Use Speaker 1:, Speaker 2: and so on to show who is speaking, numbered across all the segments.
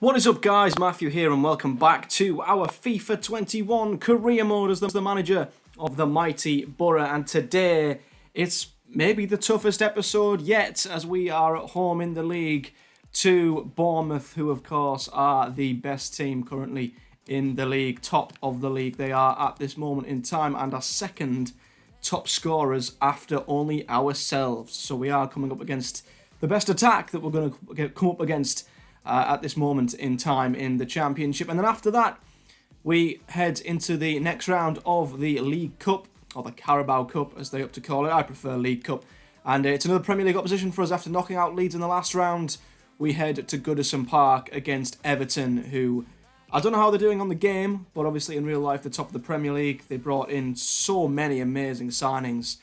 Speaker 1: What is up, guys? Matthew here, and welcome back to our FIFA 21 career mode as the manager of the mighty Boro. And today, it's maybe the toughest episode yet, as we are at home in the league to Bournemouth, who of course are the best team currently in the league, top of the league. They are at this moment in time and are second top scorers after only ourselves. So we are coming up against the best attack that we're going to come up against at this moment in time in the Championship. And then after that, we head into the next round of the League Cup, or the Carabao Cup as they up to call it. I prefer League Cup. And it's another Premier League opposition for us. After knocking out Leeds in the last round, we head to Goodison Park against Everton, who I don't know how they're doing on the game, but obviously in real life, the top of the Premier League. They brought in so many amazing signings.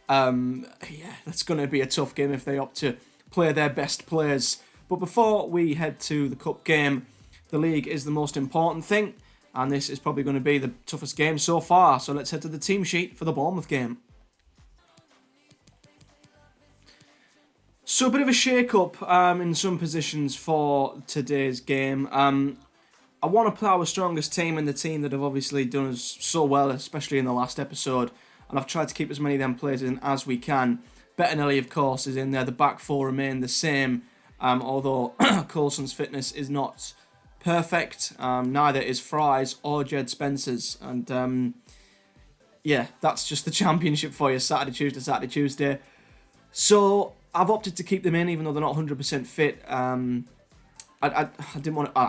Speaker 1: Yeah, that's going to be a tough game if they opt to play their best players. But before we head to the cup game, the league is the most important thing, and this is probably going to be the toughest game so far. So let's head to the team sheet for the Bournemouth game. So a bit of a shake-up in some positions for today's game. I want to play our strongest team and the team that have obviously done us so well, especially in the last episode, and I've tried to keep as many of them players in as we can. Bettinelli, of course, is in there. The back four remain the same. Although Coulson's fitness is not perfect, neither is Fry's or Jed Spencer's. And yeah, that's just the Championship for you, Saturday, Tuesday. So I've opted to keep them in, even though they're not 100% fit. I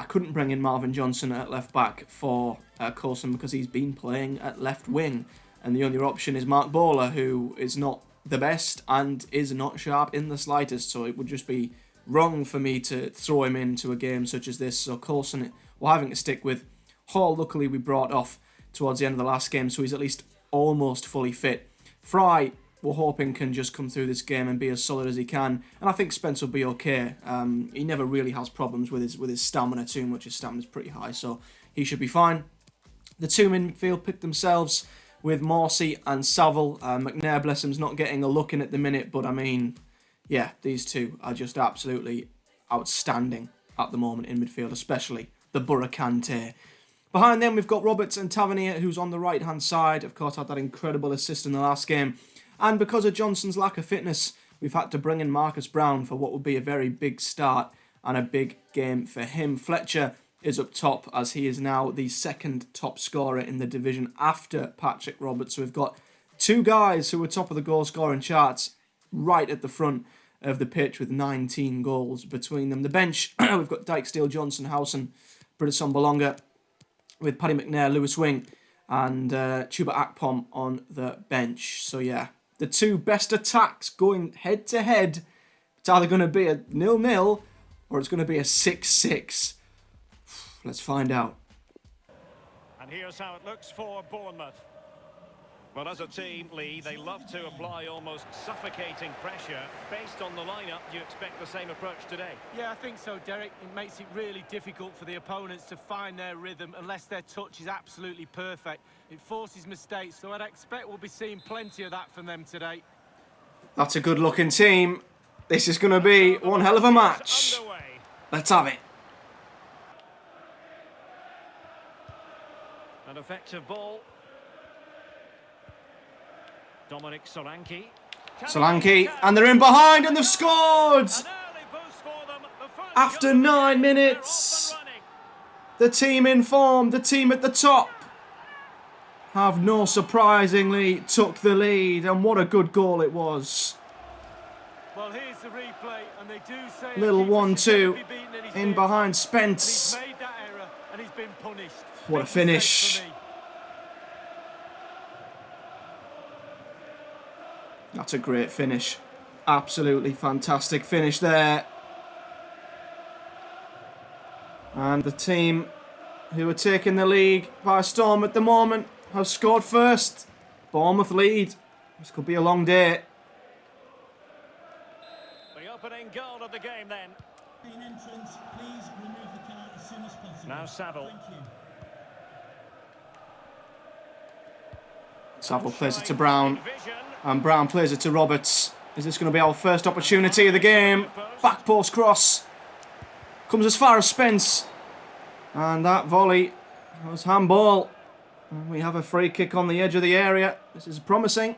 Speaker 1: couldn't bring in Marvin Johnson at left back for Coulson because he's been playing at left wing. And the only option is Mark Bowler, who is not the best and is not sharp in the slightest. So it would just be wrong for me to throw him into a game such as this. So Coulson, we're having to stick with. Hall, luckily, we brought off towards the end of the last game, so he's at least almost fully fit. Fry, we're hoping, can just come through this game and be as solid as he can. And I think Spence will be okay. He never really has problems with his stamina too much. His stamina's pretty high, so he should be fine. The two in midfield picked themselves with Morsey and Saville. McNair, bless him's not getting a look in at the minute, but I mean, yeah, these two are just absolutely outstanding at the moment in midfield, especially the Boro Kante. Behind them, we've got Roberts and Tavernier, who's on the right-hand side. Of course, had that incredible assist in the last game. And because of Johnson's lack of fitness, we've had to bring in Marcus Brown for what would be a very big start and a big game for him. Fletcher is up top, as he is now the second top scorer in the division after Patrick Roberts. So we've got two guys who are top of the goal-scoring charts right at the front of the pitch with 19 goals between them. The bench, we've got Dijksteel, Johnson, Howson, Britison Bolonga, with Paddy McNair, Lewis Wing, and Chuba Akpom on the bench. So yeah, the two best attacks going head-to-head. It's either going to be a 0-0 or it's going to be a 6-6. Let's find out.
Speaker 2: And here's how it looks for Bournemouth. Well, as a team, Lee, they love to apply almost suffocating pressure. Based on the lineup, do you expect the same approach today?
Speaker 3: Yeah, I think so, Derek. It makes it really difficult for the opponents to find their rhythm unless their touch is absolutely perfect. It forces mistakes, so I'd expect we'll be seeing plenty of that from them today. That's
Speaker 1: a good-looking team. This is going to be one hell of a match. Let's have it.
Speaker 2: An effective ball. Dominic
Speaker 1: Solanke, and they're in behind, and they've scored! After 9 minutes, the team in form, the team at the top, have no surprisingly took the lead, and what a good goal it was.
Speaker 3: Well, here's the replay, and they do say
Speaker 1: little 1-2 in behind Spence.
Speaker 3: He's made that error, and he's been punished.
Speaker 1: What a finish. That's a great finish. Absolutely fantastic finish there. And the team who are taking the league by storm at the moment have scored first. Bournemouth lead. This could be a long day.
Speaker 2: The opening goal of the game then. Now Saville.
Speaker 1: Saville plays it to Brown. And Brown plays it to Roberts. Is this going to be our first opportunity of the game? Back post cross. Comes as far as Spence. And that volley was handball. And we have a free kick on the edge of the area. This is promising.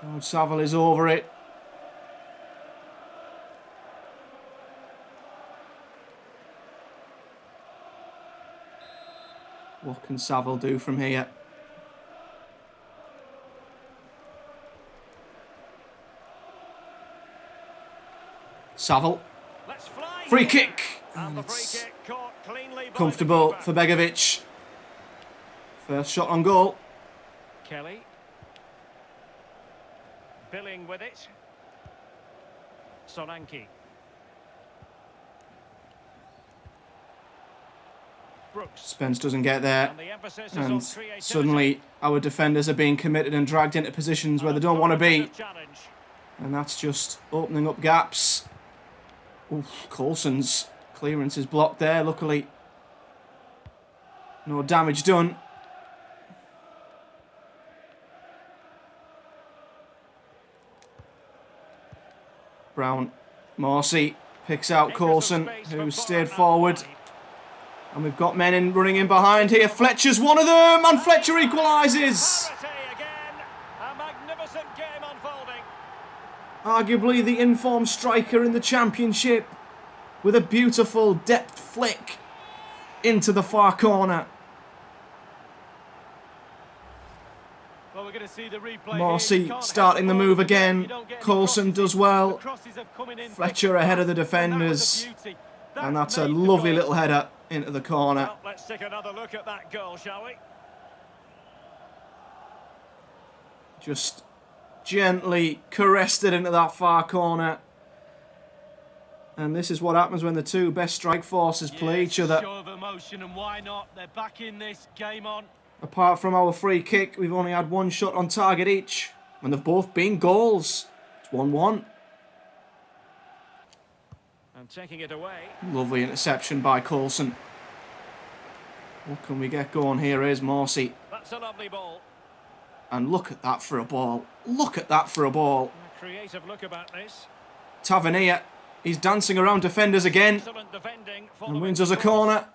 Speaker 1: George Saville is over it. What can Saville do from here? Saville. Free kick. And it's comfortable for Begovic. First shot on goal.
Speaker 2: Kelly. Billing with it. Solanke.
Speaker 1: Spence doesn't get there, and suddenly our defenders are being committed and dragged into positions where they don't want to be, and that's just opening up gaps. Oof, Coulson's clearance is blocked there, luckily. No damage done. Brown, Morsi picks out Coulson, who stayed forward. And we've got men running in behind here. Fletcher's one of them, and Fletcher equalises. Arguably the informed striker in the Championship, with a beautiful depth flick into the far corner.
Speaker 3: Well, we're going to see the replay.
Speaker 1: Morsi starting the move again. Coulson does well. Fletcher ahead of the defenders. And that's a lovely little header into the corner.
Speaker 2: Well, let's take another look at that goal, shall we?
Speaker 1: Just gently caressed it into that far corner. And this is what happens when the two best strike forces play each other.
Speaker 3: Show of emotion, and why not? They're back in this, game on.
Speaker 1: Apart from our free kick, we've only had one shot on target each. And they've both been goals. It's 1-1.
Speaker 2: And taking it away.
Speaker 1: Lovely interception by Coulson. What can we get going here? Is Morsi.
Speaker 2: That's a lovely ball.
Speaker 1: And look at that for a ball. Look at that for a ball.
Speaker 2: A creative look about this.
Speaker 1: Tavernier. He's dancing around defenders again.
Speaker 2: Excellent defending.
Speaker 1: And wins us a corner.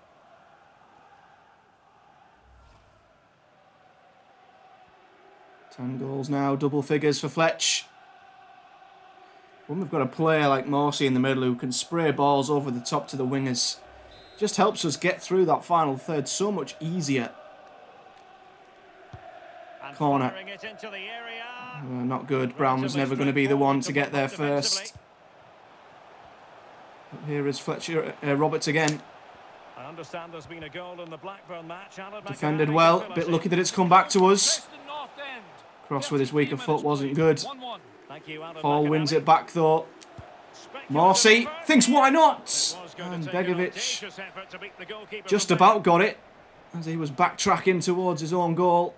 Speaker 1: Ten goals now. Double figures for Fletch. When we've got a player like Morsi in the middle who can spray balls over the top to the wingers, just helps us get through that final third so much easier.
Speaker 2: And
Speaker 1: Corner.
Speaker 2: it into the area.
Speaker 1: Not good. Brown was never going to be the one to get there first. Here is Fletcher, Roberts again.
Speaker 2: I understand there's been a goal in the Blackburn match.
Speaker 1: Defended well. A bit lucky that it's come back to us. Cross with his weaker foot wasn't good. Hall wins it back though. Morsi thinks why not? And Begovic just about got it as he was backtracking towards his own goal.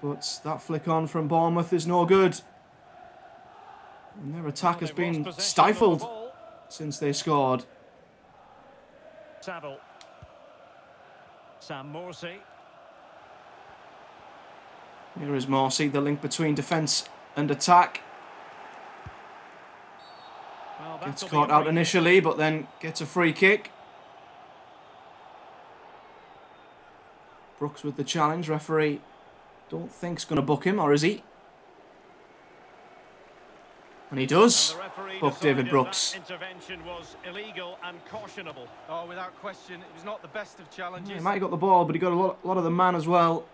Speaker 1: But that flick on from Bournemouth is no good. And their attack has been stifled since they scored.
Speaker 2: Saville. Sam Morsi.
Speaker 1: Here is Morsi, the link between defence and attack.
Speaker 2: Well,
Speaker 1: gets caught out initially, but then gets a free kick. Brooks with the challenge. Referee don't think's going to book him, or is he? And he does. Book David Brooks.
Speaker 2: Intervention was illegal and cautionable.
Speaker 3: Oh, without question, it was not the best of challenges.
Speaker 1: He might have got the ball, but he got a lot of the man as well.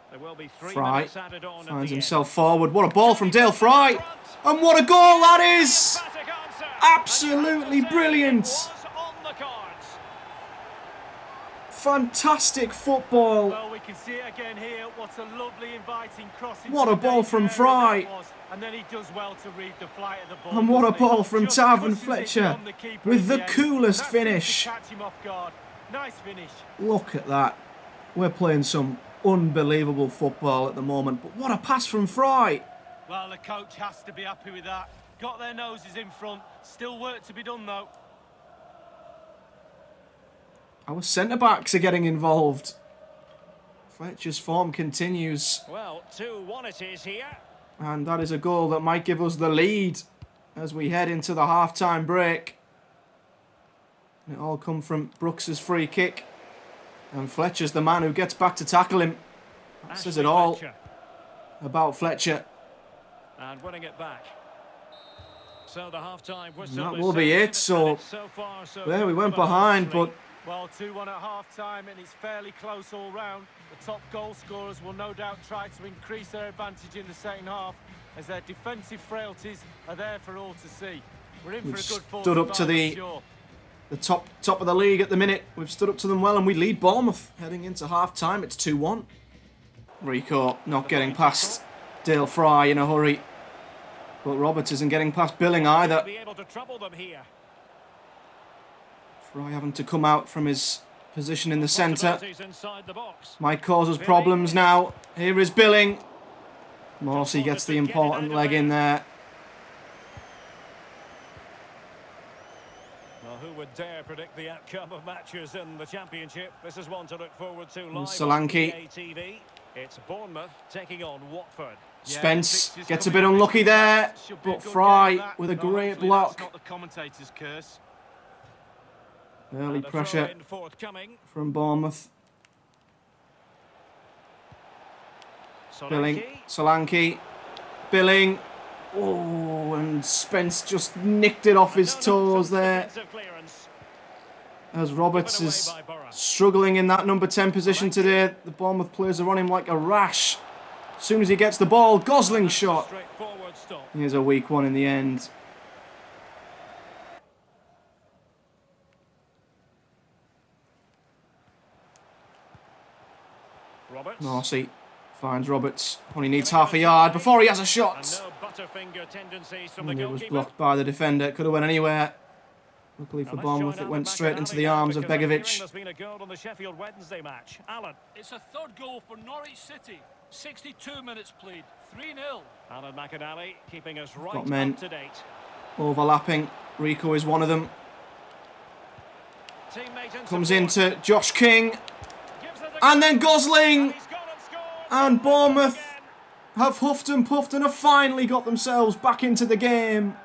Speaker 2: There will be 3
Speaker 1: Fry
Speaker 2: minutes added on
Speaker 1: finds himself forward. What a ball from Dale Fry. And what a goal that is! Absolutely brilliant. Fantastic football.
Speaker 3: Well, we can see it again here. What a lovely inviting cross.
Speaker 1: What a ball from Fry.
Speaker 3: And then he does well to read the flight of the ball.
Speaker 1: And what a ball from Tav and Fletcher with the coolest finish.
Speaker 3: Catch him off guard. Nice finish.
Speaker 1: Look at that. We're playing some unbelievable football at the moment. But what a pass from Fry.
Speaker 3: Well, the coach has to be happy with that. Got their noses in front. Still work to be done, though.
Speaker 1: Our centre-backs are getting involved. Fletcher's form continues.
Speaker 2: Well, 2-1 it is here.
Speaker 1: And that is a goal that might give us the lead as we head into the half-time break. It all come from Brooks's free kick. And Fletcher's the man who gets back to tackle him. That says it all about Fletcher.
Speaker 2: And winning it back. So the half-time whistle.
Speaker 1: That will be it. So there we went behind, but
Speaker 3: well, 2-1 at half-time, and it's fairly close all round. The top goal scorers will no doubt try to increase their advantage in the second half, as their defensive frailties are there for all to see. We're in for a good
Speaker 1: stood up to the top of the league at the minute. We've stood up to them well, and we lead Bournemouth heading into half-time. It's 2-1. Rico not getting past Dale Fry in a hurry. But Roberts isn't getting past Billing either.
Speaker 2: Be able to trouble them here.
Speaker 1: Fry having to come out from his position in the centre. Might cause us problems now. Here is Billing. Morsey gets the important leg in there.
Speaker 2: Well, who would dare predict the outcome of matches in the Championship? This is one to look forward to live
Speaker 1: Solanke.
Speaker 2: on ATV. It's Bournemouth taking on Watford.
Speaker 1: Spence gets a bit unlucky there, but Fry with a great block. Early pressure from Bournemouth. Billing, Solanke, Billing. Oh, and Spence just nicked it off his toes there. As Roberts is struggling in that number 10 position today. The Bournemouth players are on him like a rash. As soon as he gets the ball, Gosling shot. Here's a weak one in the end. Morsey finds Roberts. Only needs half a yard before he has a shot. And it was blocked by the defender. Could have went anywhere. Luckily for Bournemouth, it went straight into the arms of Begovic.
Speaker 2: There's been a goal on the Sheffield Wednesday match. Alan.
Speaker 4: It's a third goal for Norwich City. 62 minutes played. 3-0.
Speaker 2: Alan McAnally keeping us right
Speaker 1: Got men
Speaker 2: up to date.
Speaker 1: Overlapping. Rico is one of them. Comes into Josh King. And then Gosling. And Bournemouth have huffed and puffed and have finally got themselves back into the game.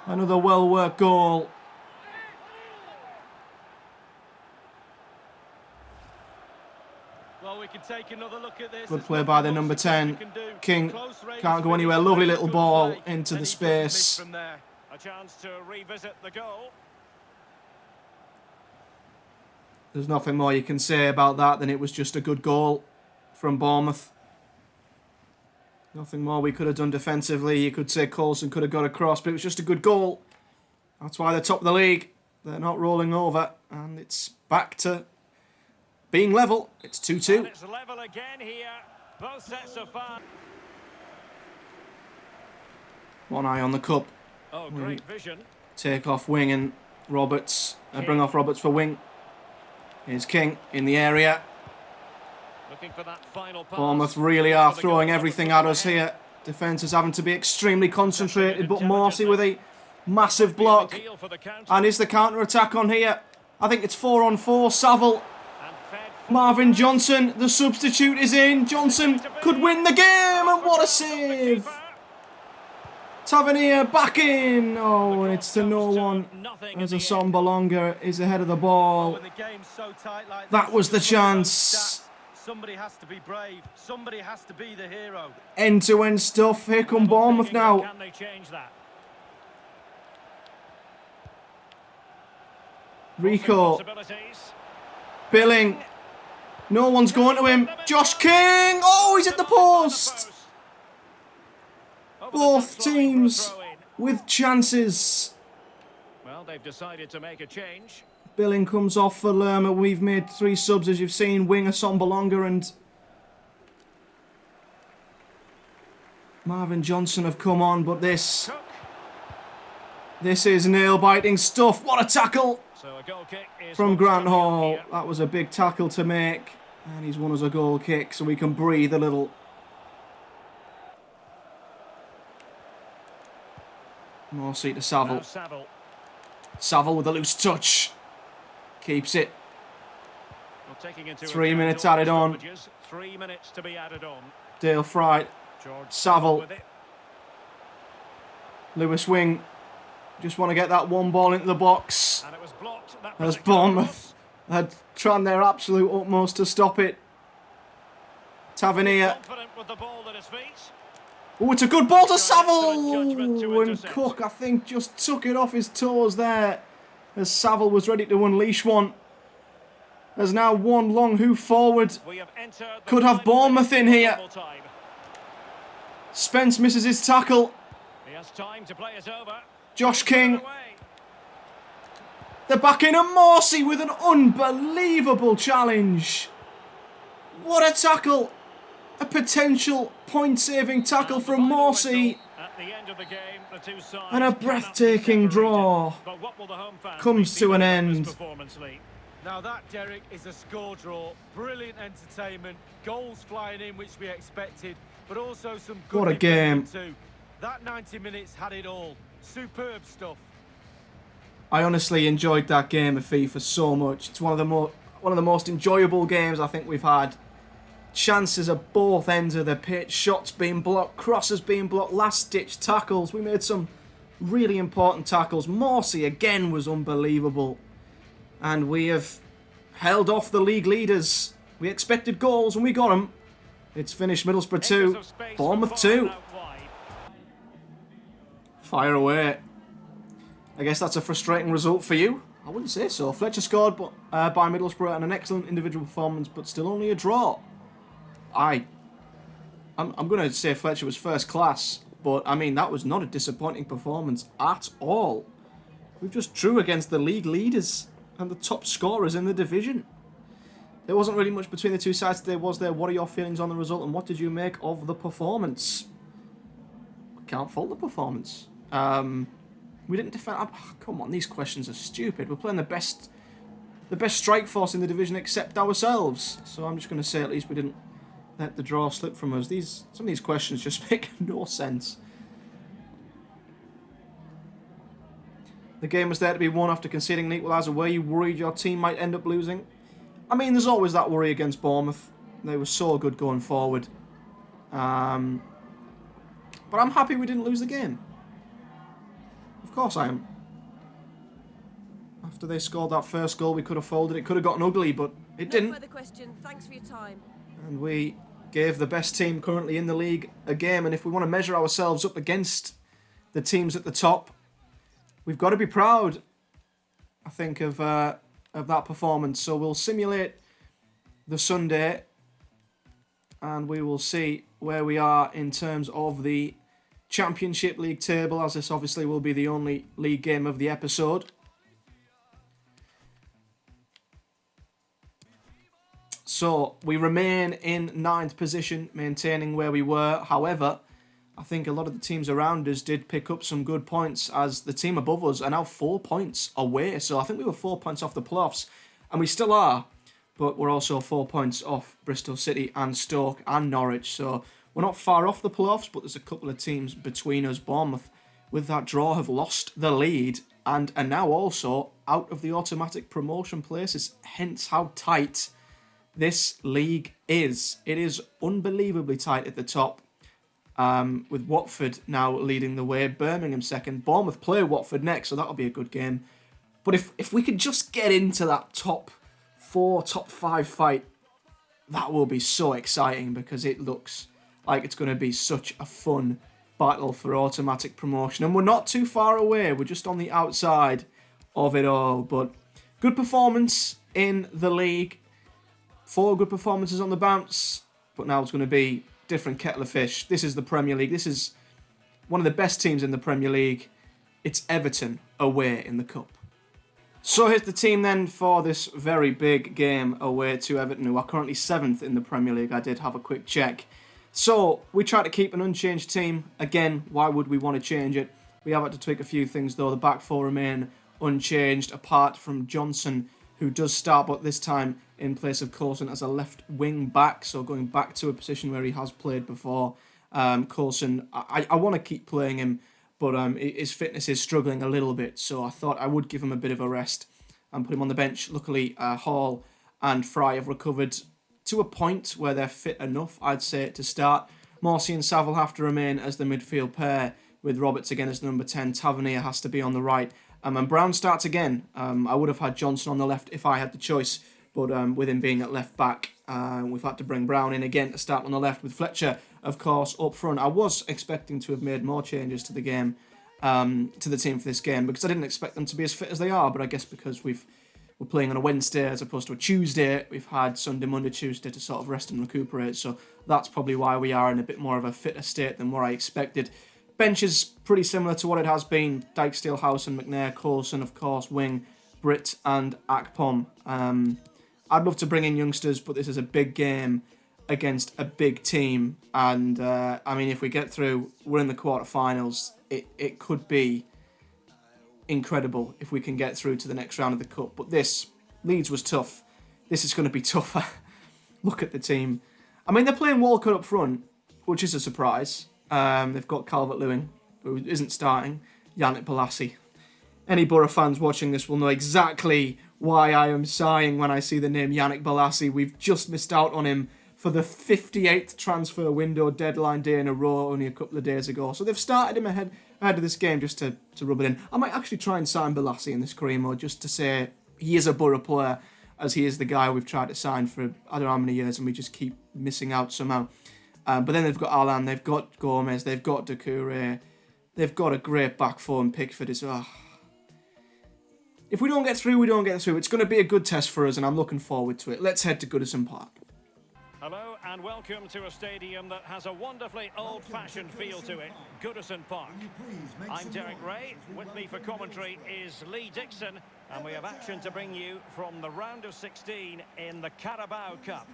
Speaker 1: Another well-worked goal.
Speaker 3: Well, we can take another look at this.
Speaker 1: Good play by the number 10. King can't go anywhere. Lovely little ball into the space.
Speaker 2: A chance to revisit the goal.
Speaker 1: There's nothing more you can say about that than it was just a good goal from Bournemouth. Nothing more we could have done defensively. You could say Coulson could have got across, but it was just a good goal. That's why they're top of the league. They're not rolling over, and it's back to being level. It's 2-2.
Speaker 2: And it's level again here. Both sets of far.
Speaker 1: One eye on the cup.
Speaker 2: Oh, great vision.
Speaker 1: Take off Wing and Roberts. Bring off Roberts for Wing. Here's King in the area.
Speaker 2: Looking for that final pass.
Speaker 1: Bournemouth really are throwing everything at us here. Defence is having to be extremely concentrated, but Morsey with a massive block. And is the counter-attack on here? I think it's 4-on-4. Saville. Marvin Johnson, the substitute, is in. Johnson could win the game, and what a save! Tavernier back in. Oh, and it's to no one. As a Sombalonga is ahead of the ball. That was the chance.
Speaker 3: Somebody has to be brave. Somebody has to be the hero.
Speaker 1: End-to-end stuff. Here come Bournemouth now.
Speaker 2: Can they change that?
Speaker 1: Rico. Billing. No one's going to him. Josh King. Oh, he's at the post. Both teams with chances.
Speaker 2: Well, they've decided to make a change.
Speaker 1: Billing comes off for Lerma. We've made 3 subs, as you've seen. Winger, Sombalonga and Marvin Johnson have come on, but this is nail-biting stuff. What a tackle
Speaker 2: So a goal kick is
Speaker 1: from Grant Hall. That was a big tackle to make, and he's won us a goal kick, so we can breathe a little. Morsey to
Speaker 2: Now
Speaker 1: Saville.
Speaker 2: Saville.
Speaker 1: Saville with a loose touch. Keeps it.
Speaker 2: Well, taking into
Speaker 1: 3
Speaker 2: account
Speaker 1: minutes
Speaker 2: all
Speaker 1: added
Speaker 2: the
Speaker 1: on.
Speaker 2: stoppages, 3 minutes to be added on.
Speaker 1: Dale Fry.
Speaker 2: George
Speaker 1: Saville.
Speaker 2: with it.
Speaker 1: Lewis Wing. Just want to get that one ball into the box.
Speaker 2: And it was blocked. That
Speaker 1: As
Speaker 2: particular
Speaker 1: Bournemouth had tried their absolute utmost to stop it. Tavernier.
Speaker 2: confident with the ball at his feet.
Speaker 1: Oh, it's a good ball to
Speaker 2: Excellent judgment to
Speaker 1: Saville! And
Speaker 2: intercept.
Speaker 1: Cook, I think, just took it off his toes there as Saville was ready to unleash one. There's now one long hoof forward.
Speaker 2: We have entered the
Speaker 1: Could have
Speaker 2: final
Speaker 1: Bournemouth in
Speaker 2: minutes of
Speaker 1: here.
Speaker 2: normal time.
Speaker 1: Spence misses his tackle.
Speaker 2: He has time to play it over.
Speaker 1: Josh King.
Speaker 2: Away.
Speaker 1: They're back in, and Morsey with an unbelievable challenge. What a tackle. A potential point-saving tackle
Speaker 2: And the
Speaker 1: from
Speaker 2: final
Speaker 1: Morsey.
Speaker 2: whistle. At the end of the game, the two sides
Speaker 1: And a
Speaker 2: cannot be
Speaker 1: breathtaking
Speaker 2: separated.
Speaker 1: draw
Speaker 2: But what will the home fans
Speaker 1: comes
Speaker 2: be
Speaker 1: to an
Speaker 2: feeling from this
Speaker 1: end.
Speaker 2: performance, Lee?
Speaker 3: Now that, Derek, is a score draw. Brilliant entertainment. Goals flying in, which we expected, but also some good
Speaker 1: What a game.
Speaker 3: defending too. That 90 minutes had it all. Superb stuff.
Speaker 1: I honestly enjoyed that game of FIFA so much. It's one of the most enjoyable games I think we've had. Chances at both ends of the pitch, shots being blocked, crosses being blocked, last-ditch tackles. We made some really important tackles. Morsey again was unbelievable. And we have held off the league leaders. We expected goals and we got them. It's finished Middlesbrough 2, Bournemouth 2. Fire away. I guess that's a frustrating result for you. I wouldn't say so. Fletcher scored by Middlesbrough and an excellent individual performance, but still only a draw. I'm going to say Fletcher was first class, but I mean, that was not a disappointing performance at all. We just drew against the league leaders and the top scorers in the division. There wasn't really much between the two sides today, was there? What are your feelings on the result and what did you make of the performance? Can't fault the performance. We didn't defend. Come on, these questions are stupid. We're playing the best strike force in the division except ourselves. So I'm just going to say at least we didn't let the draw slip from us. Some of these questions just make no sense. The game was there to be won after conceding an equaliser. Were you worried your team might end up losing? I mean, there's always that worry against Bournemouth. They were so good going forward. But I'm happy we didn't lose the game. Of course I am. After they scored that first goal, we could have folded. It could have gotten ugly, but it didn't.
Speaker 5: No further question. Thanks for your time.
Speaker 1: And we gave the best team currently in the league a game. And if we want to measure ourselves up against the teams at the top, we've got to be proud, I think, of that performance. So we'll simulate the Sunday and we will see where we are in terms of the Championship League table, as this obviously will be the only league game of the episode. So we remain in 9th position, maintaining where we were. However, I think a lot of the teams around us did pick up some good points, as the team above us are now 4 points away. So I think we were 4 points off the playoffs, and we still are, but we're also 4 points off Bristol City and Stoke and Norwich. So we're not far off the playoffs, but there's a couple of teams between us. Bournemouth, with that draw, have lost the lead and are now also out of the automatic promotion places, hence how tight this league is. It is unbelievably tight at the top, with Watford now leading the way, Birmingham second, Bournemouth play Watford next, so that'll be a good game. But if we could just get into that top 4, top 5 fight, that will be so exciting, because it looks like it's going to be such a fun battle for automatic promotion. And we're not too far away, we're just on the outside of it all. But good performance in the league, 4 good performances on the bounce, but now it's going to be different kettle of fish. This is the Premier League. This is one of the best teams in the Premier League. It's Everton away in the Cup. So here's the team then for this very big game away to Everton, who are currently 7th in the Premier League. I did have a quick check. So we try to keep an unchanged team. Again, why would we want to change it? We have had to tweak a few things though. The back 4 remain unchanged, apart from Johnson, who does start, but this time in place of Coulson as a left wing back, so going back to a position where he has played before. Coulson, I want to keep playing him, but his fitness is struggling a little bit, so I thought I would give him a bit of a rest and put him on the bench. Luckily, Hall and Fry have recovered to a point where they're fit enough, I'd say, to start. Morsey and Saville have to remain as the midfield pair, with Roberts again as number 10. Tavernier has to be on the right. And Brown starts again. I would have had Johnson on the left if I had the choice, but with him being at left back, we've had to bring Brown in again to start on the left, with Fletcher, of course, up front. I was expecting to have made more changes to the game, to the team for this game, because I didn't expect them to be as fit as they are, but I guess because we're playing on a Wednesday as opposed to a Tuesday, we've had Sunday, Monday, Tuesday to sort of rest and recuperate, so that's probably why we are in a bit more of a fitter state than what I expected. Bench is pretty similar to what it has been. Dijksteel, House and McNair, Coulson, of course, Wing, Britt and Akpom. I'd love to bring in youngsters, but this is a big game against a big team, and I mean, if we get through, we're in the quarterfinals. It could be incredible if we can get through to the next round of the cup. But Leeds was tough. This is going to be tougher. Look at the team. I mean, they're playing Walcott up front, which is a surprise. They've got Calvert-Lewin, who isn't starting. Yannick Bolasie. Any Boro fans watching this will know exactly why I am sighing when I see the name Yannick Bolasie. We've just missed out on him for the 58th transfer window deadline day in a row only a couple of days ago. So they've started him ahead of this game just to rub it in. I might actually try and sign Bolasie in this career mode just to say he is a Boro player, as he is the guy we've tried to sign for I don't know how many years and we just keep missing out somehow. But then they've got Alan, they've got Gomez, they've got Doucouré, they've got a great back four in Pickford as well. If we don't get through, we don't get through. It's going to be a good test for us and I'm looking forward to it. Let's head to Goodison Park.
Speaker 2: Hello and welcome to a stadium that has a wonderfully old-fashioned feel to it, Goodison Park. I'm Derek Ray. With me for commentary is Lee Dixon, and we have action to bring you from the round of 16 in the Carabao Cup.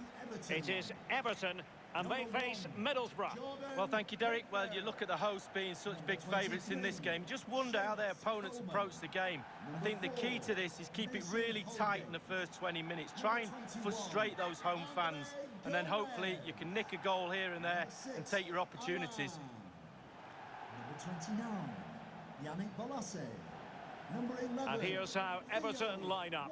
Speaker 2: It is Everton, and they face Middlesbrough.
Speaker 3: Well, thank you, Derek. Well, you look at the hosts being such big favourites in this game. Just wonder how their opponents approach the game. I think the key to this is keep it really tight in the first 20 minutes. Try and frustrate those home fans. And then hopefully you can nick a goal here and there and take your opportunities.
Speaker 6: Number 29, Yannick Bolasie. Number 11.
Speaker 2: And here's how Everton line up.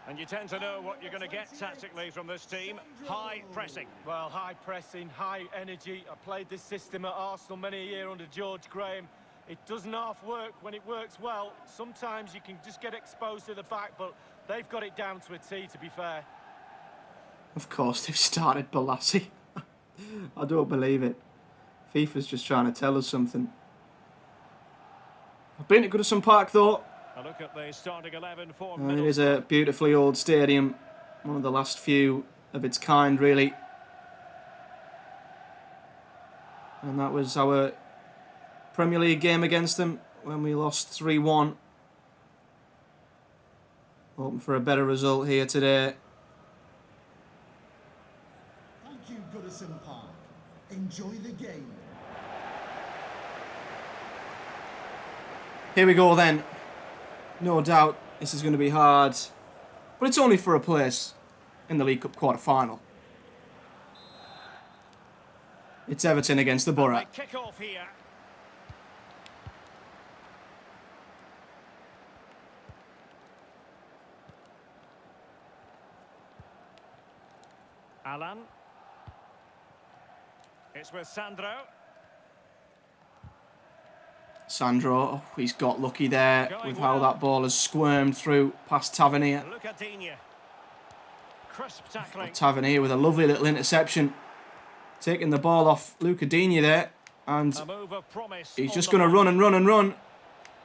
Speaker 2: And you tend to know what you're going to get tactically from this team. High pressing.
Speaker 3: Well, high pressing, high energy. I played this system at Arsenal many a year under George Graham. It doesn't half work when it works well. Sometimes you can just get exposed to the back, but they've got it down to a T, to be fair.
Speaker 1: Of course, they've started Bolasie. I don't believe it. FIFA's just trying to tell us something. I've been to Goodison Park, though.
Speaker 2: A look at the starting 11 for
Speaker 1: It is a beautifully old stadium. One of the last few of its kind, really. And that was our Premier League game against them when we lost 3-1. Hoping for a better result here today.
Speaker 6: Thank you, Goodison Park. Enjoy the game.
Speaker 1: Here we go then. No doubt this is going to be hard, but it's only for a place in the League Cup quarter-final. It's Everton against the Boro.
Speaker 2: Kick off here. Alan. It's with Sandro.
Speaker 1: Sandro, he's got lucky there with how that ball has squirmed through past Tavernier.
Speaker 2: Crisp tackling.
Speaker 1: Tavernier with a lovely little interception. Taking the ball off Luca Digne there. And he's just going to run and run and run.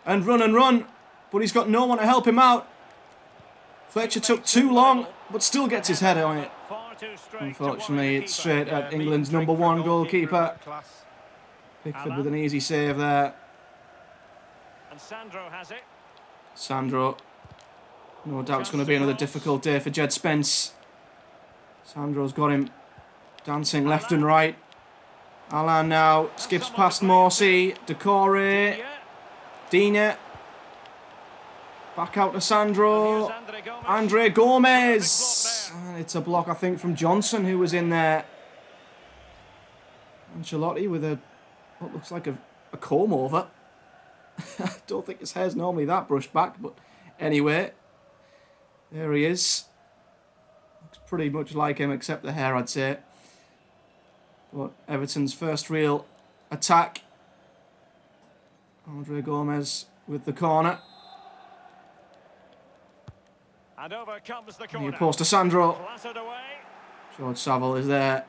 Speaker 1: And run and run. But he's got no one to help him out. Fletcher took too long, but still gets his head on it. Unfortunately, it's straight at England's #1 goalkeeper. Pickford with an easy save there.
Speaker 2: And Sandro has it.
Speaker 1: Sandro. No doubt it's going to be another difficult day for Jed Spence. Sandro's got him dancing left and right. Alan now skips past Morsey. Doucouré. Digne. Back out to Sandro. Andre Gomez. And it's a block, I think, from Johnson, who was in there. Ancelotti with what looks like a a comb over. I don't think his hair's normally that brushed back, but anyway, there he is. Looks pretty much like him, except the hair, I'd say. But Everton's first real attack. Andre Gomez with the corner.
Speaker 2: And over comes the
Speaker 1: Near
Speaker 2: corner.
Speaker 1: post to Sandro.
Speaker 2: Clattered away.
Speaker 1: George Saville is there.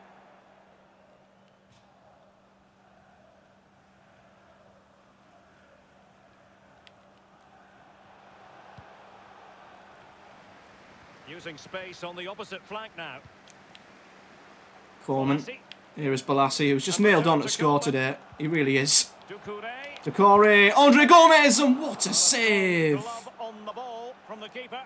Speaker 2: Using space on the opposite flank now.
Speaker 1: Coleman.
Speaker 2: Balassi.
Speaker 1: Here is Balassi, who's just nailed on to score today. He really is.
Speaker 2: Doucouré.
Speaker 1: Doucouré, Andre Gomez, and what a save!
Speaker 2: Glove on the ball from the keeper.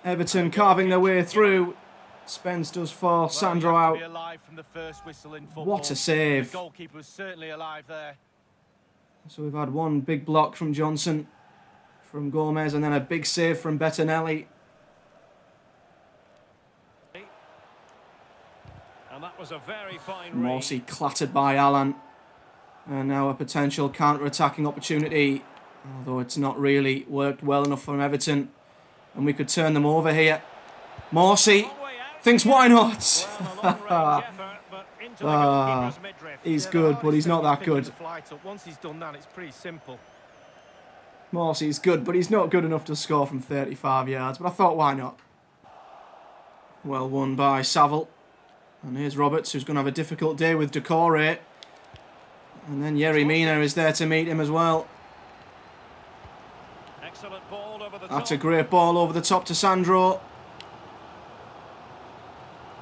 Speaker 1: Everton carving their way through. Spence does for Sandro
Speaker 3: Well, you have
Speaker 1: out.
Speaker 3: to be alive from the first whistle in football.
Speaker 1: What a save.
Speaker 3: The goalkeeper was certainly alive there.
Speaker 1: So we've had one big block from Johnson, from Gomez, and then a big save from Bettinelli.
Speaker 2: And that was a very fine read.
Speaker 1: Morsey clattered by Alan. And now a potential counter-attacking opportunity, although it's not really worked well enough from Everton. And we could turn them over here. Morsey
Speaker 2: Long way out.
Speaker 1: thinks, why not?
Speaker 2: Well, a long-range effort, but into the goalkeeper's midriff.
Speaker 1: He's
Speaker 3: Yeah,
Speaker 1: good,
Speaker 3: the
Speaker 1: but he's not
Speaker 3: hardest
Speaker 1: that
Speaker 3: thing
Speaker 1: good.
Speaker 3: is picking the flight up. Once he's done that, it's pretty simple.
Speaker 1: Morsey's good, but he's not good enough to score from 35 yards. But I thought, why not? Well won by Saville. And here's Roberts, who's going to have a difficult day with Doucouré. And then Yerry Mina is there to meet him as well.
Speaker 2: Excellent ball over the
Speaker 1: That's
Speaker 2: top.
Speaker 1: a great ball over the top to Sandro.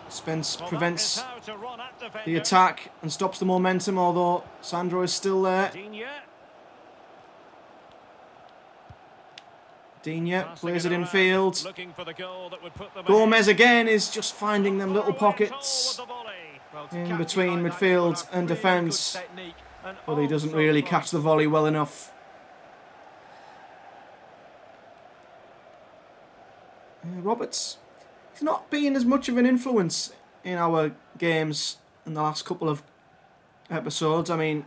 Speaker 1: Spence
Speaker 2: Well,
Speaker 1: prevents
Speaker 2: that is how to run at defender.
Speaker 1: the attack and stops the momentum, although Sandro is still there. Digne plays it in
Speaker 2: around,
Speaker 1: field.
Speaker 2: looking for the goal that would put them
Speaker 1: Gomez
Speaker 2: ahead.
Speaker 1: again is just finding them little
Speaker 2: Far away goal
Speaker 1: pockets.
Speaker 2: with the volley.
Speaker 3: Well, to
Speaker 1: In
Speaker 3: catch it
Speaker 1: between
Speaker 3: like that,
Speaker 1: midfield
Speaker 3: you've got to have
Speaker 1: and
Speaker 3: really
Speaker 1: defence.
Speaker 3: good technique and
Speaker 1: But he doesn't
Speaker 3: also
Speaker 1: really
Speaker 3: close.
Speaker 1: catch the volley well enough. Roberts, he's not been as much of an influence in our games in the last couple of episodes. I mean,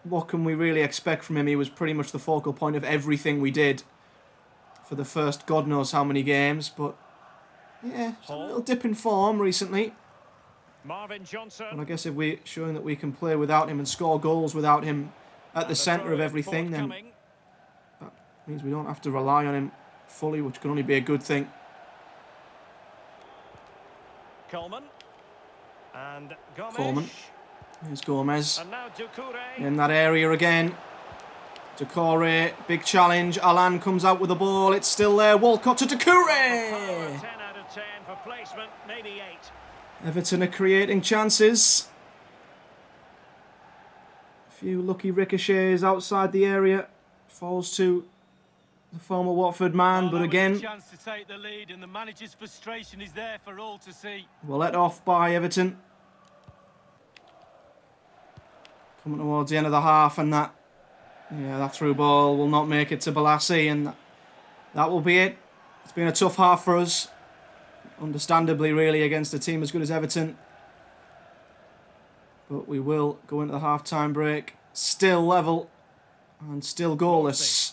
Speaker 1: what can we really expect from him? He was pretty much the focal point of everything we did for the first God knows how many games. But yeah, it's a little dip in form recently.
Speaker 2: Marvin Johnson.
Speaker 1: And I guess if we're showing that we can play without him and score goals without him at the centre of everything, then that means we don't have to rely on him fully, which can only be a good thing.
Speaker 2: Coleman. And Gomez.
Speaker 1: Coleman. Here's Gomez.
Speaker 2: And now Doucouré.
Speaker 1: In that area again. Doucouré, big challenge. Alan comes out with the ball. It's still there. Walcott to
Speaker 2: Power,
Speaker 1: Doucouré.
Speaker 2: 10 out of 10 for placement, maybe 8.
Speaker 1: Everton are creating chances. A few lucky ricochets outside the area. Falls to the former Watford man, but
Speaker 3: Well, that was a
Speaker 1: again,
Speaker 3: chance to take the lead, and the manager's frustration is there for all to see.
Speaker 1: we're let off by Everton. Coming towards the end of the half, and that through ball will not make it to Balassi, and that will be it. It's been a tough half for us, understandably, really, against a team as good as Everton. But we will go into the half-time break, still level, and still goalless.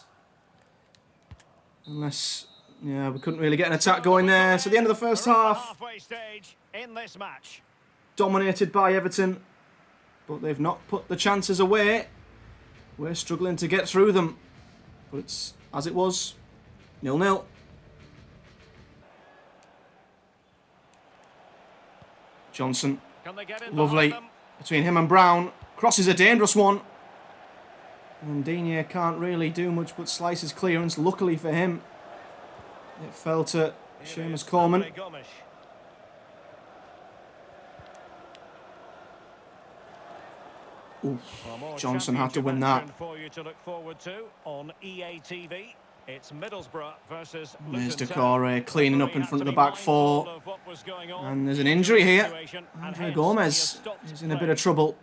Speaker 1: Unless, we couldn't really get an attack going there. So the end of the first half,
Speaker 2: Halfway stage in this match.
Speaker 1: dominated by Everton, but they've not put the chances away. We're struggling to get through them, but it's as it was, 0-0. Johnson,
Speaker 2: Can they get in
Speaker 1: lovely,
Speaker 2: behind them?
Speaker 1: between him and Brown, crosses a dangerous one. And Digne can't really do much but slice his clearance. Luckily for him, it fell to
Speaker 2: Here
Speaker 1: Seamus
Speaker 2: is
Speaker 1: Coleman.
Speaker 2: Andre Gomes. Well, more
Speaker 1: Johnson had to
Speaker 2: championship
Speaker 1: win that.
Speaker 2: action for you to look forward to on EA TV. It's Middlesbrough versus
Speaker 1: There's
Speaker 2: Luton
Speaker 1: Doucouré
Speaker 2: Town.
Speaker 1: cleaning up in front of the back four.
Speaker 2: Of what was going on
Speaker 1: And there's an
Speaker 2: in
Speaker 1: injury
Speaker 2: the
Speaker 1: here.
Speaker 2: situation, and
Speaker 1: Andre
Speaker 2: hence
Speaker 1: Gomez
Speaker 2: he has stopped
Speaker 1: is in a bit
Speaker 2: play.
Speaker 1: of trouble.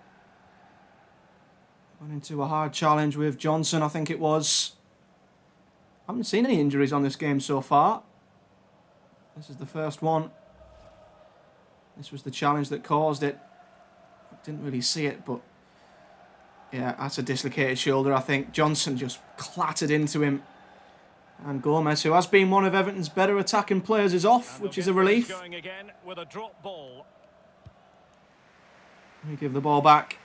Speaker 1: Went into a hard challenge with Johnson, I think it was. I haven't seen any injuries on this game so far. This is the first one. This was the challenge that caused it. Didn't really see it, but Yeah, that's a dislocated shoulder, I think. Johnson just clattered into him. And Gomez, who has been one of Everton's better attacking players, is off, which is a relief.
Speaker 2: Going again with a drop ball.
Speaker 1: We give the ball back.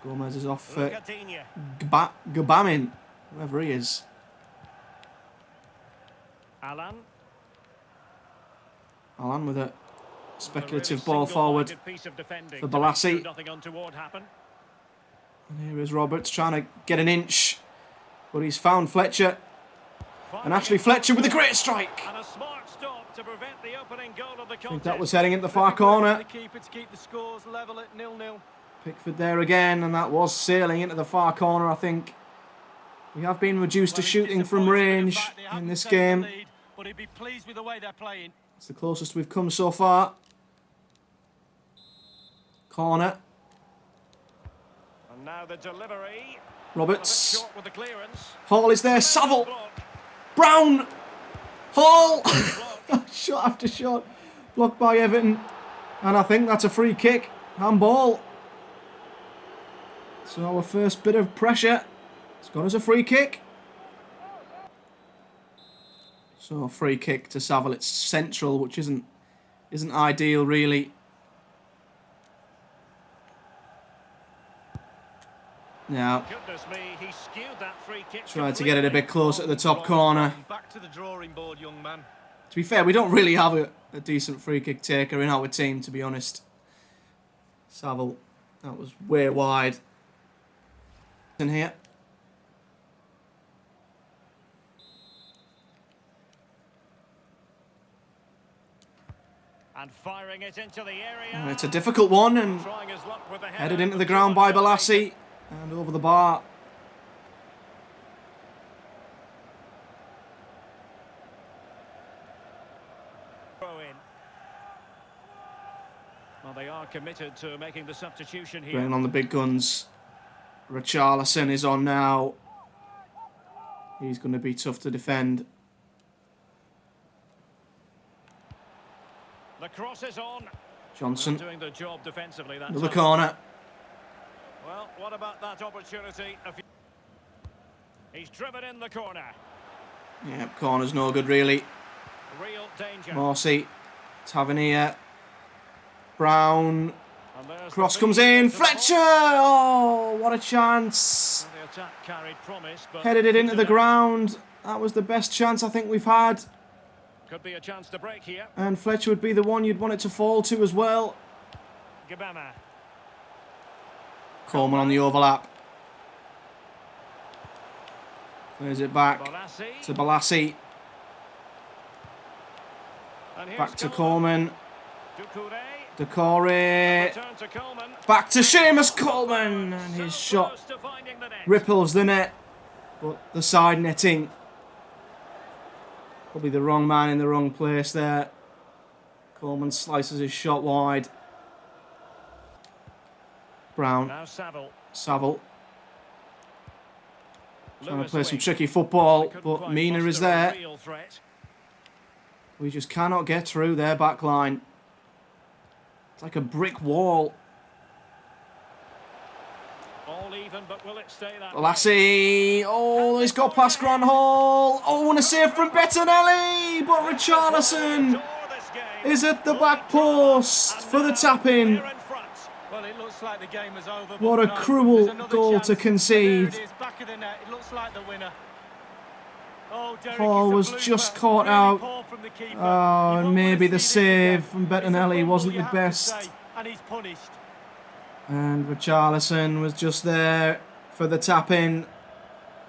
Speaker 1: Gomez is off for Gabamin, whoever he is.
Speaker 2: Alan
Speaker 1: with a speculative ball forward for Balassi. And here is Roberts trying to get an inch, but he's found Fletcher. And actually Fletcher with a great strike.
Speaker 2: And a smart stop to prevent the opening goal of the contest.
Speaker 1: I think that was heading into the far corner.
Speaker 3: The keeper to keep the scores level at 0-0.
Speaker 1: Pickford there again, and that was sailing into the far corner, I think. We have been reduced to shooting from range in this game.
Speaker 3: But he'd be pleased with the way they're playing.
Speaker 1: It's the closest we've come so far. Corner.
Speaker 2: And now the delivery.
Speaker 1: Roberts.
Speaker 2: Short with the clearance.
Speaker 1: Hall is there. Saville. Brown. Hall. Shot after shot. Blocked by Everton. And I think that's a free kick. Handball. So our first bit of pressure. It's got us a free kick. So free kick to Saville. It's central, which isn't ideal really. Now,
Speaker 2: Goodness me, he skewed that free kick.
Speaker 1: Tried to get it a bit closer to the top corner.
Speaker 3: Back to the drawing board, young man.
Speaker 1: To be fair, we don't really have a decent free kick taker in our team, to be honest. Saville, that was way wide. In here.
Speaker 2: And firing it into the area.
Speaker 1: And it's a difficult one, and headed into the ground by Balassi and over the bar.
Speaker 2: Well, they are committed to making the substitution here.
Speaker 1: Bringing on the big guns. Richarlison is on now. He's going to be tough to defend.
Speaker 2: The cross is on.
Speaker 1: Johnson.
Speaker 2: Doing the job defensively. That's
Speaker 1: Another corner.
Speaker 2: Well, what about that opportunity? He's driven in the corner.
Speaker 1: Yeah, corner's no good really.
Speaker 2: Real danger.
Speaker 1: Morsey. Tavernier. Brown. Cross comes in. Fletcher! Oh, what a chance.
Speaker 2: The attack carried promise, but
Speaker 1: Headed it into the ground. That was the best chance I think we've had.
Speaker 2: Could be a chance to break here.
Speaker 1: And Fletcher would be the one you'd want it to fall to as well.
Speaker 2: Gabama.
Speaker 1: Coleman on the overlap. There's it back
Speaker 2: Balassi.
Speaker 1: to Balassi.
Speaker 2: And here's
Speaker 1: Back to Coleman.
Speaker 2: Doucouré.
Speaker 1: Decore.
Speaker 2: Return to Coleman.
Speaker 1: Back to Seamus Coleman. And his shot
Speaker 2: Close to finding the net.
Speaker 1: ripples the net. But the side netting. Probably the wrong man in the wrong place there. Coleman slices his shot wide. Brown.
Speaker 2: Now Saville.
Speaker 1: Saville. Trying to
Speaker 2: Lewis
Speaker 1: play some
Speaker 2: Wing.
Speaker 1: tricky football,
Speaker 2: Couldn't
Speaker 1: but
Speaker 2: quite
Speaker 1: Mina is
Speaker 2: muster a
Speaker 1: there.
Speaker 2: real threat.
Speaker 1: We just cannot get through their back line. It's like a brick wall.
Speaker 2: All even, but will it stay that way?
Speaker 1: Balassi. Oh, he's got past Grant Hall. Oh, and a save from Bettinelli. But Richarlison is at the back post for the tap-in.
Speaker 3: Well, it looks like the game is over.
Speaker 1: What a cruel goal to concede.
Speaker 3: There it is, back of the net. It looks like the winner. Oh, Derek,
Speaker 1: Hall
Speaker 3: it's a
Speaker 1: was
Speaker 3: blooper.
Speaker 1: just caught
Speaker 3: Really
Speaker 1: out.
Speaker 3: poor from the keeper.
Speaker 1: Oh,
Speaker 3: You
Speaker 1: and
Speaker 3: won't
Speaker 1: maybe
Speaker 3: wanna
Speaker 1: the
Speaker 3: see this again.
Speaker 1: save from
Speaker 3: It's a
Speaker 1: Bettinelli
Speaker 3: fumble,
Speaker 1: wasn't
Speaker 3: you
Speaker 1: the
Speaker 3: have to
Speaker 1: best.
Speaker 3: say, and he's punished.
Speaker 1: And Richarlison was just there for the tap-in.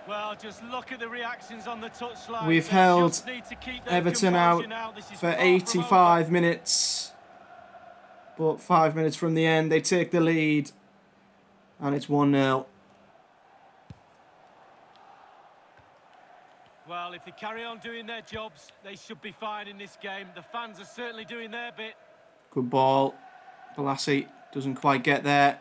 Speaker 3: Well, just look at the reactions on the touchline.
Speaker 1: We've
Speaker 3: They
Speaker 1: held
Speaker 3: just need to keep their
Speaker 1: Everton out
Speaker 3: composure now. This is
Speaker 1: for
Speaker 3: far from over.
Speaker 1: 85 minutes. But 5 minutes from the end, they take the lead. And it's 1-0.
Speaker 3: Well, if they carry on doing their jobs, they should be fine in this game. The fans are certainly doing their bit.
Speaker 1: Good ball. Balassi doesn't quite get there.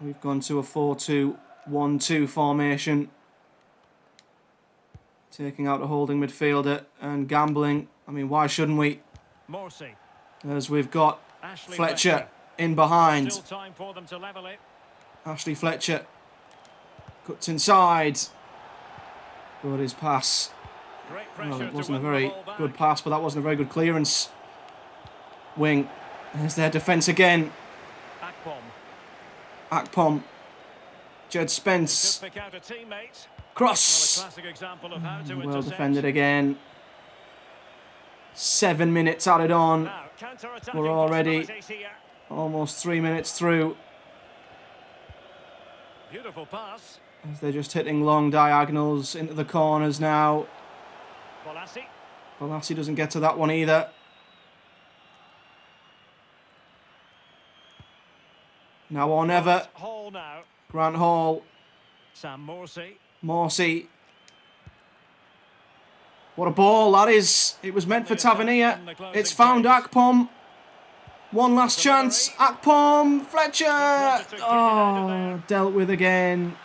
Speaker 1: We've gone to a 4-2-1-2 formation. Taking out a holding midfielder and gambling I mean, why shouldn't we?
Speaker 2: Morsey.
Speaker 1: As we've got
Speaker 2: Ashley
Speaker 1: Fletcher in behind.
Speaker 2: Still time for them to level it.
Speaker 1: Ashley Fletcher cuts inside. Good his pass.
Speaker 2: Great pressure
Speaker 1: Well, it
Speaker 2: to
Speaker 1: wasn't a
Speaker 2: win the
Speaker 1: very
Speaker 2: ball back.
Speaker 1: good pass, but that wasn't a very good clearance. Wing. There's their defence again. Akpom. Jed Spence.
Speaker 2: Could pick out a teammate.
Speaker 1: Cross.
Speaker 2: Well, a classic example of how to
Speaker 1: Well
Speaker 2: intercept.
Speaker 1: defended again. 7 minutes added on.
Speaker 2: Now, counter-attacking
Speaker 1: We're already
Speaker 2: possibilities here.
Speaker 1: almost 3 minutes through.
Speaker 2: Beautiful pass.
Speaker 1: As they're just hitting long diagonals into the corners now.
Speaker 2: Bolassi.
Speaker 1: Balassi doesn't get to that one either. Now or never.
Speaker 2: Hall now.
Speaker 1: Grant Hall.
Speaker 2: Sam Morsey.
Speaker 1: Morsey. What a ball that is. It was meant for Tavernier. It's found Akpom. One last chance. Akpom. Fletcher. Oh, dealt with again.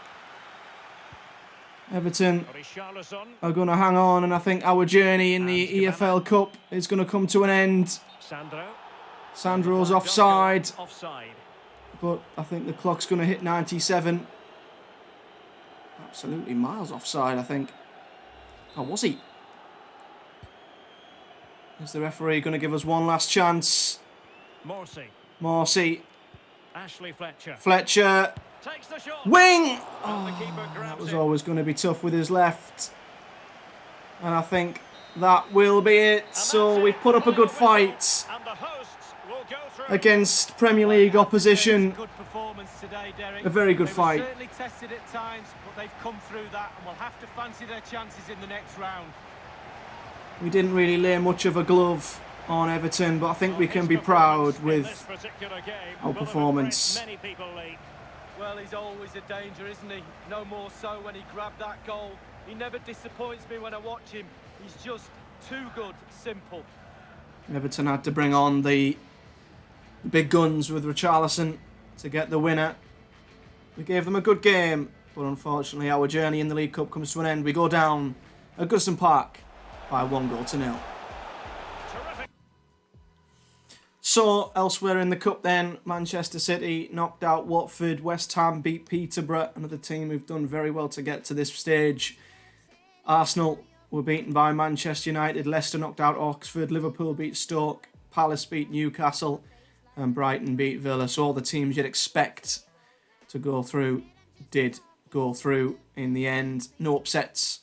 Speaker 1: Everton
Speaker 2: Richarlison.
Speaker 1: are going to hang on, and I think our journey in the EFL Cup is going to come to an end.
Speaker 2: Sandro.
Speaker 1: Sandro's offside,
Speaker 2: Offside.
Speaker 1: but I think the clock's going to hit 97. Absolutely miles offside, I think. Oh, was he? Is the referee going to give us one last chance?
Speaker 2: Morsey.
Speaker 1: Morsey.
Speaker 2: Ashley Fletcher.
Speaker 1: Fletcher.
Speaker 2: Takes the shot.
Speaker 1: Wing!
Speaker 2: And the keeper
Speaker 1: That
Speaker 2: grabs
Speaker 1: was
Speaker 2: it.
Speaker 1: always going to be tough with his left. And I think that will be it.
Speaker 2: And
Speaker 1: So
Speaker 2: that's
Speaker 1: we've
Speaker 2: it.
Speaker 1: put up a good
Speaker 2: Final whistle.
Speaker 1: fight
Speaker 2: And the hosts will go through.
Speaker 1: against Premier League opposition.
Speaker 3: Good performance today, Derek.
Speaker 1: A very good
Speaker 3: They were
Speaker 1: fight.
Speaker 3: certainly tested at times, but they've come through that and will have to fancy their chances in the next round.
Speaker 1: We didn't really lay much of a glove on Everton, but I think we can be proud with our performance.
Speaker 2: Many people lead.
Speaker 3: Well, he's always a danger, isn't he? No more so when he grabbed that goal. He never disappoints me when I watch him. He's just too good, simple.
Speaker 1: Everton had to bring on the big guns with Richarlison to get the winner. We gave them a good game, but unfortunately our journey in the League Cup comes to an end. We go down at Goodison Park by 1-0.
Speaker 2: Terrific.
Speaker 1: So, elsewhere in the Cup then, Manchester City knocked out Watford, West Ham beat Peterborough, another team who've done very well to get to this stage. Arsenal were beaten by Manchester United, Leicester knocked out Oxford, Liverpool beat Stoke, Palace beat Newcastle, and Brighton beat Villa. So all the teams you'd expect to go through did go through in the end. No upsets.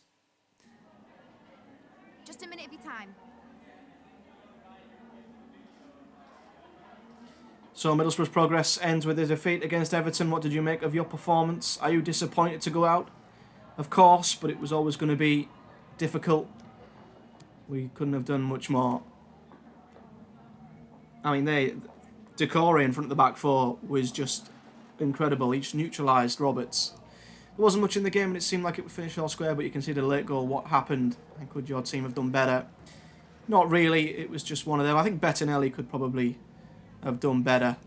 Speaker 7: Just a minute of your time.
Speaker 1: So Middlesbrough's progress ends with a defeat against Everton. What did you make of your performance? Are you disappointed to go out? Of course, but it was always going to be difficult. We couldn't have done much more. I mean, Decore in front of the back four was just incredible. Each neutralised Roberts. There wasn't much in the game and it seemed like it would finish all square, but you can see the late goal. What happened? And could your team have done better? Not really. It was just one of them. I think Bettinelli could probably have done better,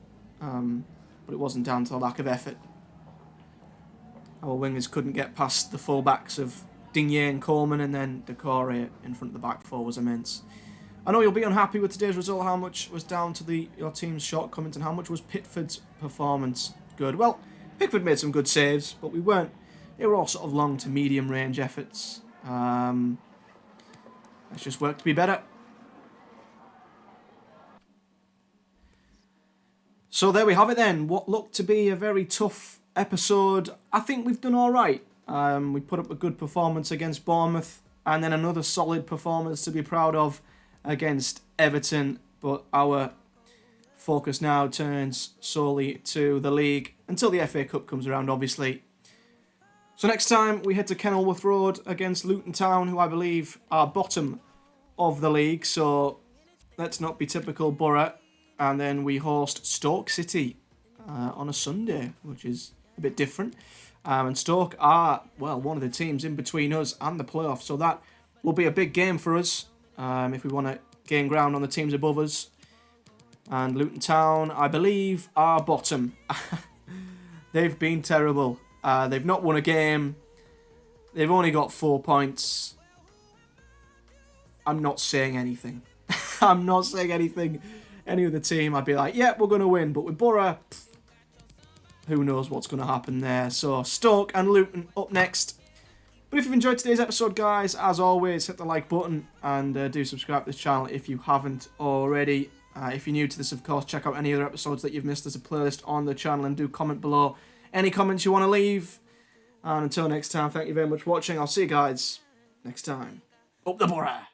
Speaker 1: but it wasn't down to a lack of effort. Our wingers couldn't get past the full-backs of Digne and Coleman, and then Decore in front of the back four was immense. I know you'll be unhappy with today's result. How much was down to your team's shortcomings and how much was Pickford's performance good? Well, Pickford made some good saves, but they were all sort of long to medium range efforts. Let's just work to be better. So there we have it then. What looked to be a very tough episode. I think we've done all right. We put up a good performance against Bournemouth and then another solid performance to be proud of against Everton. But our focus now turns solely to the league until the FA Cup comes around, obviously. So next time we head to Kenilworth Road against Luton Town, who I believe are bottom of the league. So let's not be typical Boro. And then we host Stoke City on a Sunday, which is a bit different. And Stoke are, well, one of the teams in between us and the playoffs. So that will be a big game for us if we want to gain ground on the teams above us. And Luton Town, I believe, are bottom. They've been terrible. They've not won a game. They've only got 4 points. I'm not saying anything. I'm not saying anything. Any other team, I'd be like, yeah, we're going to win. But with Boro, who knows what's going to happen there. So Stoke and Luton up next. But if you've enjoyed today's episode, guys, as always, hit the like button and do subscribe to this channel if you haven't already. If you're new to this, of course, check out any other episodes that you've missed. There's a playlist on the channel, and do comment below any comments you want to leave. And until next time, thank you very much for watching. I'll see you guys next time. Up the Boro!